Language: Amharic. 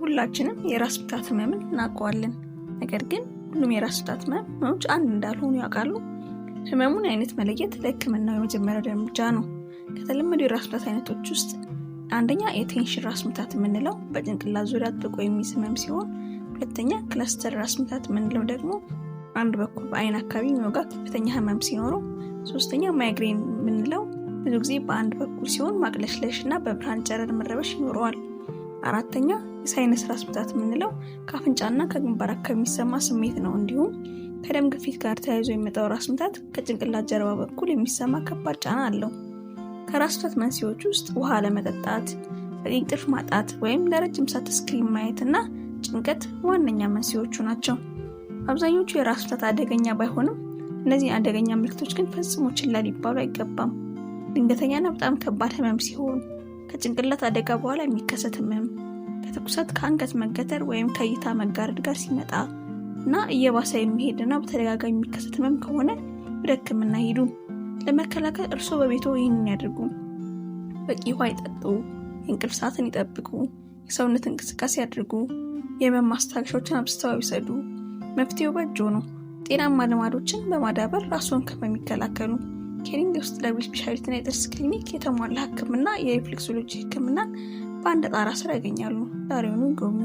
ሁላችንም የራስ ምታት ህመምን እናውቀዋለን። ነገር ግን ሁሉም የራስ ምታት ህመሞች አንድ እንዳልሆኑ ያውቃሉ? ህመሙን አይነት መለየት ለህክምናው የመጀመሪያው እርምጃ ነው። ከተለመዱ የራስ ምታት አይነቶች ውስጥ አንደኛ የቴንሽን ራስ ምታት የምንለው በጭንቅላት ዙሪያ አጥብቆ የሚይዝ ህመም ሲሆን፣ ሁለተኛ ክለስተር ራስ ምታት የምንለው ደግሞ አንድ በኩል በአይን አካባቢ የሚወጋ ከፍተኛ ህመም ሲኖረው፣ ሶስተኛ ማይግሬን የምንለው ብዙ ጊዜ በአንድ በኩል ሲሆን ማቅለሽለሽና በብርሃን ጨረር መረበሽ ይኖረዋል። አራተኛ የሳይነስ ራስ ምታት የምንለው ከአፍንጫና ከግንባር አካባቢ የሚሰማ ስሜት ነው። እንዲሁም ከደም ግፊት ጋር ተያይዞ የሚመጣው ራስ ምታት ከጭንቅላት ጀርባ በኩል የሚሰማ ከባድ ጫና አለው። ከራስ ምታት መንስኤዎች ውስጥ ውሃ ለመጠጣት፣ በቂ እንቅልፍ ማጣት ወይም ለረጅም ሰዓት ስክሪን ማየትና ጭንቀት ዋነኛ መንስኤዎቹ ናቸው። አብዛኞቹ የራስ ምታት አደገኛ ባይሆንም እነዚህ አደገኛ ምልክቶች ግን ፈጽሞ ችላ ሊባሉ አይገባም። ድንገተኛና በጣም ከባድ ህመም ሲሆን፣ ከጭንቅላት አደጋ በኋላ የሚከሰት ህመም፣ ከትኩሳት፣ ከአንገት መገተር ወይም ከእይታ መጋረድ ጋር ሲመጣ እና እየባሰ የሚሄድና በተደጋጋሚ የሚከሰት ህመም ከሆነ ወደ ህክምና ሂዱ። ለመከላከል እርስዎ በቤቶ ይህንን ያድርጉ። በቂ ውሃ ይጠጡ፣ የእንቅልፍ ሰዓትን ይጠብቁ፣ የሰውነት እንቅስቃሴ ያድርጉ፣ የህመም ማስታገሻዎችን አብዝተው ይውሰዱ። መፍትሄው በእጆ ነው። ጤናማ ልማዶችን በማዳበር ራስዎን ከህመም ይከላከሉ። ኬሪንግ ውስጥ ለስፔሻሊቲና የጥርስ ክሊኒክ የተሟላ ህክምና የሪፍሌክሶሎጂ ህክምናን በአንድ ጣራ ስር ያገኛሉ። ዛሬውኑ ይጎብኙ።